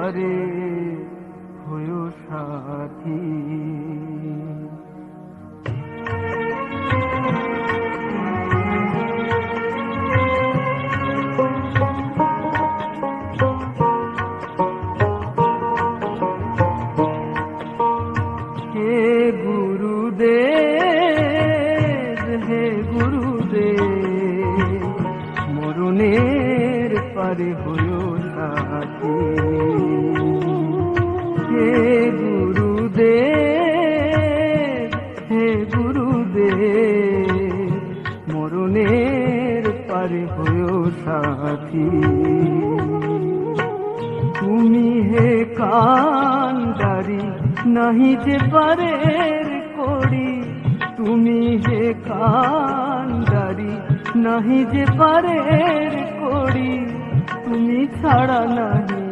পারে হয়ো সাথী। হে গুরুদেব, হে গুরুদেব, মরণের পারে হয়ো সাথী। হে গুরুদেব, হে গুরুদেব, মরণের পারে হয়ো সাথী। তুমি হে কান্ডারি নাহি যে পারের করি, তুমি হে কান্ডারি নাহি যে পারের করি, তুমি ছাড়া নাহি